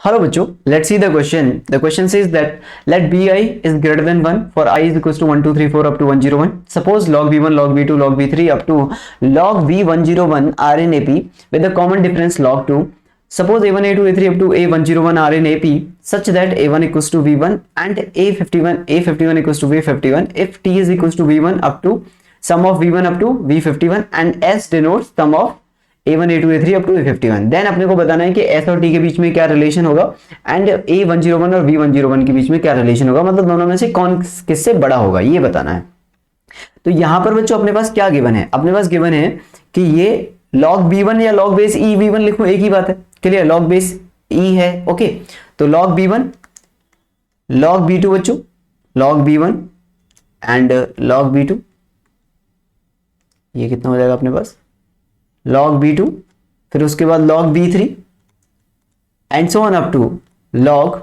Hello बच्चों, let's see the question. The question says that let bi is greater than 1 for I is equals to 1 2 3 4 up to 101. Suppose log b1 log b2 log b3 up to log b101 are in AP with the common difference log 2. Suppose a1 a2 a3 up to a101 are in AP such that a1 equals to v1 and a51 equals to v51 if t is equals to v1 up to sum of v1 up to v51 and s denotes sum of a1 a2 a3 up to a51. Then अपने को बताना है कि s और t के बीच में क्या relation होगा एंड a101 और v101 के बीच में क्या रिलेशन होगा, मतलब दोनों में से कौन किससे बड़ा होगा ये बताना है. तो यहां पर बच्चों अपने पास क्या गिवन है, अपने पास गिवन है कि ये log b1 या log बेस e v1 लिखूं, एक ही बात है. क्लियर, log बेस e है. ओके, तो log b1 log b2 बच्चों log b1 and log b2, ये कितना हो जाएगा अपने पास log b2, फिर उसके बाद log b3 and so on up to log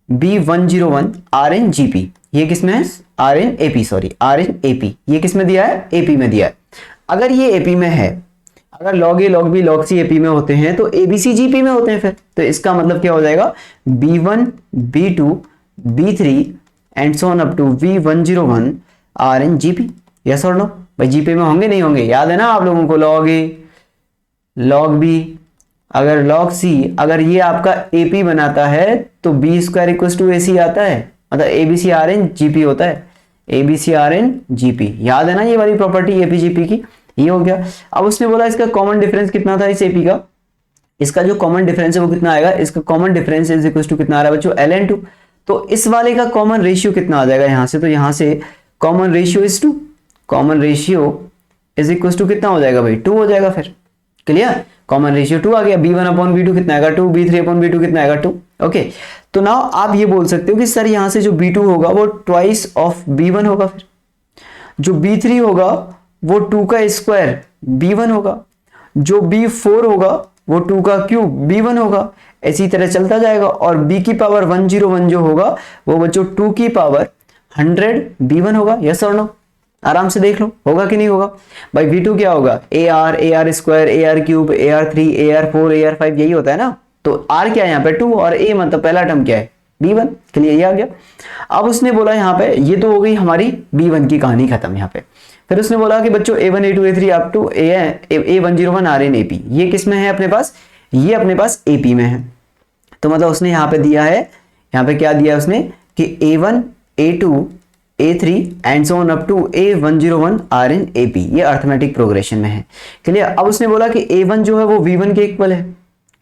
b101 r in gp. ये किसमें है r in ap, sorry r in ap. ये किसमें दिया है, ap में दिया है. अगर ये ap में है, अगर log a log b log c ap में होते हैं तो abc gp में होते हैं फिर. तो इसका मतलब क्या हो जाएगा b1 b2 b3 and so on up to v101 r in gp. Yes और नो भाई, जीपी में होंगे नहीं होंगे, याद है ना आप लोगों को. log a log b, अगर log c, अगर ये आपका AP बनाता है तो b square equal to AC आता है, मतलब ABC आर इन GP होता है. ABC आर इन GP, याद है ना ये वाली प्रॉपर्टी AP GP की. ये हो गया. अब उसने बोला इसका कॉमन डिफरेंस कितना था इस AP का, इसका जो कॉमन डिफरेंस है वो कितना आएगा, इसका common difference is equal to कितना आ रहा है बच्चों ln2. तो इस वाले का कॉमन रेशियो कितना आ जाएगा यहां से, तो यहां से common ratio is 2, common ratio is equal to कितना हो जाएगा भाई 2 हो जाएगा. फिर क्लियर, कॉमन रेशियो 2 आ गया. b1 अपॉन b2 कितना आएगा 2, b3 अपॉन b2 कितना आएगा 2. ओके, तो नाउ आप ये बोल सकते हो कि सर यहां से जो b2 होगा वो ट्वाइस ऑफ b1 होगा, फिर जो b3 होगा वो 2 का स्क्वायर b1 होगा, जो b4 होगा वो 2 का क्यूब b1 होगा. इसी तरह चलता जाएगा और b की पावर 101 जो होगा वो बच्चों 2 की पावर 100 b1 होगा. यस और नो, आराम से देख लो होगा कि नहीं होगा भाई. v2 क्या होगा ar square ar cube ar3 ar4 ar5, यही होता है ना. तो r क्या है यहाँ पे 2 और a मतलब पहला टर्म क्या है b1. क्लियर, ये आ गया. अब उसने बोला यहाँ पे, ये तो हो गई हमारी b1 की कहानी खत्म यहाँ पे. फिर उसने बोला कि बच्चों a1 a2 a3 up to a101 r in ap, ये किस में है अपने पास, ये अपने पास ap में है. तो मतलब उसने यहाँ पे दिया है, यहाँ पे क्या दिया है उसने कि a1 a2 A3 and so on up to A101 R in AP, ये अर्थमेटिक प्रोग्रेशन में है. क्लियर. अब उसने बोला कि A1 जो है वो V1 के इक्वल है.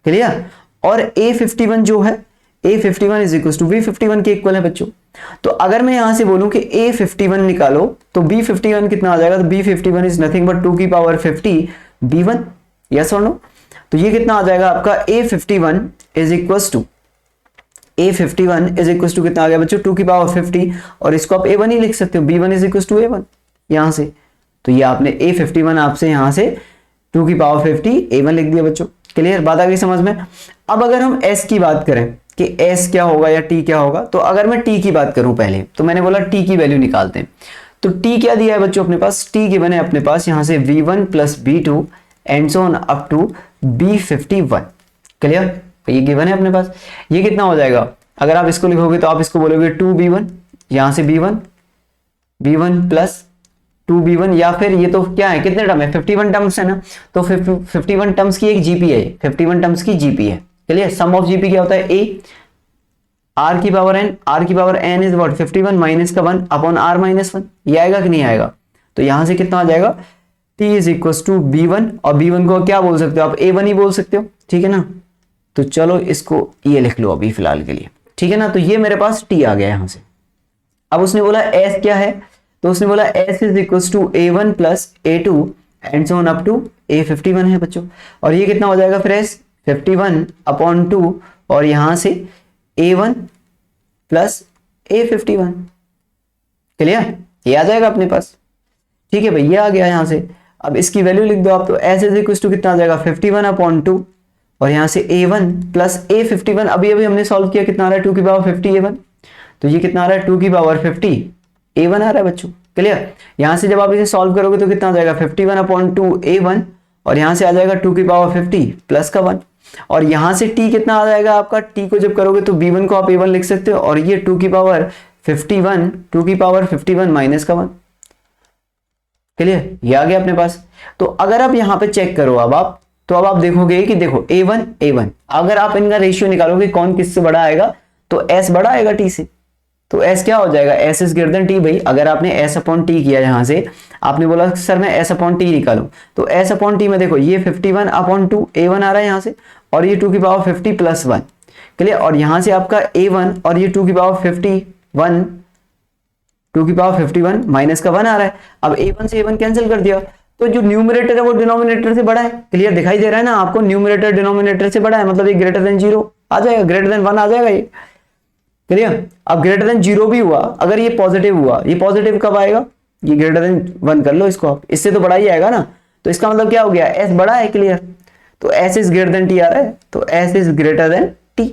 क्लियर. और A51 जो है A51 is equal to V51 के इक्वल है बच्चों. तो अगर मैं यहां से बोलूं कि A51 निकालो तो B51 कितना आ जाएगा, तो B51 इज नथिंग बट 2 की पावर 50 B1. यस और नो. तो ये कितना आ जाएगा आपका A51 is equal to A51 is equal to कितना आ गया बच्चों 2 की पावर 50, और इसको आप A1 ही लिख सकते हो, B1 is equal to A1 यहां से. तो ये आपने A51 आपसे यहां से 2 की पावर 50 A1 लिख दिया बच्चों. क्लियर, बात आ गई समझ में. अब अगर हम S की बात करें कि S क्या होगा या T क्या होगा, तो अगर मैं T की बात करूं पहले, तो मैंने बोला T की वैल्यू निकालते हैं. तो T क्या दिया है बच्चों अपने पास, T गिवन है अपने पास यहां से V1 plus B2 and so on up to B51. Clear, तो ये गिवन है अपने पास. ये कितना हो जाएगा, अगर आप इसको लिखोगे तो आप इसको बोलोगे 2b1, यहां से b1 प्लस 2b1, या फिर ये तो क्या है, कितने टर्म है 51 टर्म्स है ना, तो 51 टर्म्स की एक जीपी है, 51 टर्म्स की जीपी है. चलिए, सम ऑफ जीपी क्या होता है a r की power n is what 51 minus का 1 अपॉन r माइनस 1. ये आएगा कि नहीं आएगा, तो यहां से कितना आ जाएगा t is equal to b1, और b1 को क्या बोल सकते हो आप a1 ही बोल सकते हो. ठीक है ना, तो चलो इसको ये लिख लो अभी फिलहाल के लिए. ठीक है ना, तो ये मेरे पास t आ गया यहां से. अब उसने बोला s क्या है, तो उसने बोला s is equal to a1 plus a2 and so on up to a51 है बच्चों. और ये कितना हो जाएगा फिर s 51 अपॉन 2 और यहां से a1 प्लस a51. क्लियर, ये आ जाएगा अपने पास. ठीक है भाई, ये आ गया यहां से. अब इसकी वैल्यू लिख दो आप, तो s इज इक्वल टू कितना आ जाएगा 51 अपॉन 2 और यहां से a1 प्लस a51, अभी हमने सॉल्व किया, कितना आ रहा है 2 की पावर 50 a1, तो ये कितना आ रहा है 2 की पावर 50 a1 आ रहा है बच्चों. क्लियर, यहां से जब आप इसे सॉल्व करोगे तो कितना आ जाएगा 51 अपॉन 2 a1 और यहां से आ जाएगा 2 की पावर 50 प्लस का 1. और यहां से t कितना आ जाएगा आपका, t को जब करोगे तो b1 को आप a1 लिख सकते हो, और ये 2 की पावर 51 माइनस का 1। क्लियर, ये आ गया अपने पास। तो अगर आप यहां पे चेक करो अब आप, तो अब आप देखोगे कि देखो a1 अगर आप इनका रेशियो निकालोगे कौन किससे बड़ा आएगा, तो s बड़ा आएगा t से। तो s क्या हो जाएगा, s is greater than t। भाई अगर आपने s अपॉन t किया, यहां से आपने बोला सर मैं s अपॉन t निकालूं, तो s अपॉन t में देखो ये 51 अपॉन 2 a1 आ रहा है यहां से, और ये 2 की पावर 50 प्लस 1। क्लियर, और यहां से आपका a1 और ये 2 की पावर 51 2 की पावर 51 माइनस का 1 आ रहा है। अब a1 से a1 कैंसिल कर दिया, तो जो न्यूमरेटर है वो डिनोमिनेटर से बड़ा है। क्लियर दिखाई दे रहा है ना आपको, न्यूमरेटर डिनोमिनेटर से बड़ा है, मतलब ये ग्रेटर देन 0 आ जाएगा, ग्रेटर देन 1 आ जाएगा ये। क्लियर, अब ग्रेटर देन 0 भी हुआ, अगर ये पॉजिटिव हुआ, ये पॉजिटिव कब आएगा, ये ग्रेटर देन 1 कर लो इसको आप, इससे तो बड़ा ही आएगा ना, तो इसका मतलब क्या हो गया, s बड़ा है। क्लियर, तो s is greater than t आ रहा है, तो s is greater than t।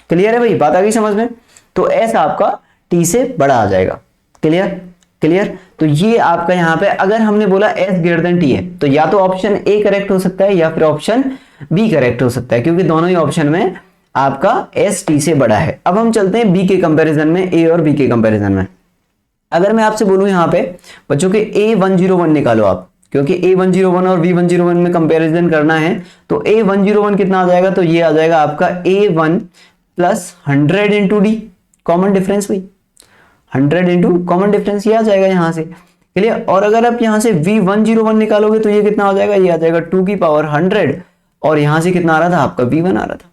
Clear है भाई, बात आ गई समझ में, तो s आपका t से बड़ा आ जाएगा। क्लियर, तो ये आपका यहाँ पे अगर हमने बोला s ग्रेटर देन t है, तो या तो ऑप्शन ए करेक्ट हो सकता है या फिर ऑप्शन बी करेक्ट हो सकता है, क्योंकि दोनों ही ऑप्शन में आपका s t से बड़ा है। अब हम चलते हैं b के कंपैरिजन में, a और b के कंपैरिजन में। अगर मैं आपसे बोलूं यहाँ पे बच्चों के a101 निकालो आप, क्योंकि a101 और b101 में कंपैरिजन करना है, तो a101 कितना आ जाएगा, तो ये आ जाएगा आपका a1 plus 100 into D, common difference भाई, 100 इंटू कॉमन डिफरेंस ये आ जाएगा यहां से। क्लियर, और अगर आप यहां से v101 निकालोगे तो ये कितना आ जाएगा, ये आ जाएगा 2 की पावर 100, और यहां से कितना आ रहा था आपका v1 आ रहा था।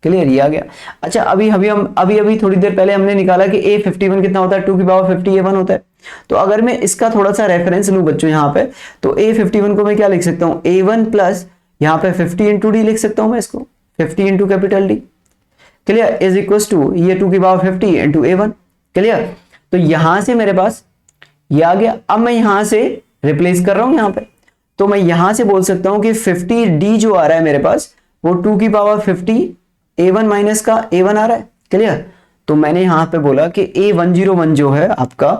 क्लियर, ये आ गया। अच्छा, अभी थोड़ी देर पहले हमने निकाला कि a51 कितना होता है, 2 की पावर 50 a1 होता है। तो अगर मैं इसका थोड़ा सा रेफरेंस लूं बच्चों यहाँ पे, तो a51 को मैं क्या लिख सकता हूँ, a1 प्लस यहाँ पे 50 इंटू डी लिख सकता हूँ मैं इसको, 50 into capital D. Clear, is equal to ये 2 की पावर 50 इंटू a1। क्लियर, तो यहां से मेरे पास ये आ गया। अब मैं यहां से रिप्लेस कर रहा हूं यहां पे, तो मैं यहां से बोल सकता हूं कि 50d जो आ रहा है मेरे पास, वो 2 की पावर 50 a1 माइनस का a1 आ रहा है। क्लियर, तो मैंने यहां पे बोला कि a101 जो है आपका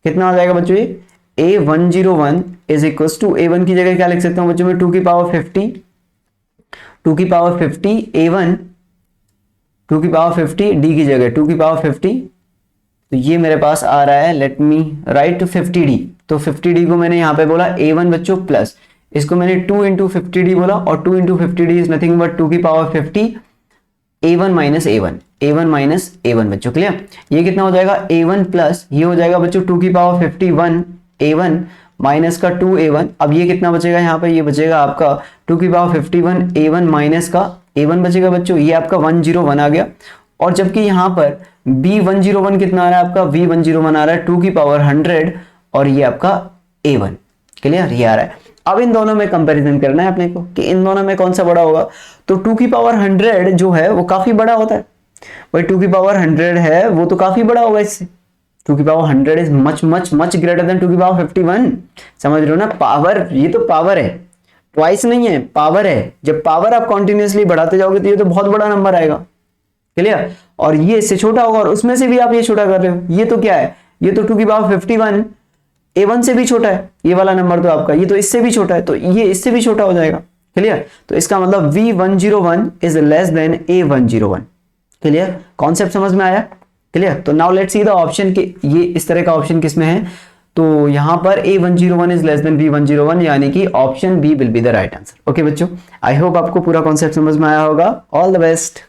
कितना आ जाएगा बच्चों, ये a101 is equal to a1 की जगह क्या लिख सकता हूं बच्चों में, 2 की पावर 50 a1, 2 की पावर 50 d की जगह 2 की पावर 50, तो ये मेरे पास आ रहा है, लेट मी राइट 50d। तो 50d को मैंने यहाँ पे बोला a1 बच्चों प्लस, इसको मैंने 2 इंटू 50d बोला, और 2 into 50d is nothing but 2 की पावर 50 a1 माइनस a1 बच्चों। क्लियर, ये कितना हो जाएगा, a1 प्लस ये हो जाएगा बच्चों 2 की पावर 51 a1 माइनस का 2a1। अब ये कितना बचेगा यहाँ पे, ये बचेगा आपका 2 की पावर 51 a1 माइनस का a1 बचेगा बच्चों, ये आपका 101 आ गया। और जबकि यहाँ पर b101 कितना आ रहा है आपका, v101 आ रहा है 2 की पावर 100, और ये आपका a1। क्लियर, ये आ रहा है। अब इन दोनों में कंपैरिजन करना है अपने को कि इन दोनों में कौन सा बड़ा होगा, तो 2 की पावर 100 जो है वो काफी बड़ा होता है भाई, 2 की पावर 100 है वो तो काफी बड़ा होगा इससे, 2 की power 100 is much much much greater than 2 की पावर 51। समझ रहे हो ना, पावर, ये तो पावर है, ट्वाइस नहीं है, पावर है। जब पावर आप कॉन्टिन्यूसली बढ़ाते जाओगे तो ये तो बहुत बड़ा नंबर आएगा। क्लियर, और ये इससे छोटा होगा, और उसमें से भी आप ये छोटा कर रहे हो, ये तो क्या है, ये तो 2 की पावर 51 a1 से भी छोटा है, ये वाला नंबर तो आपका, ये तो इससे भी छोटा है, तो ये इससे भी छोटा हो जाएगा। क्लियर, तो इसका मतलब v101 is less than a101। Clear, concept समझ में आया। क्लियर, तो now let's see the option के, ये इस तरह का ऑप्शन किसमें है, तो यहां पर a101 is less than v101, यानी कि option B will be the right answer. Okay बच्चों, आई होप आपको पूरा कॉन्सेप्ट समझ में आया होगा। All the best.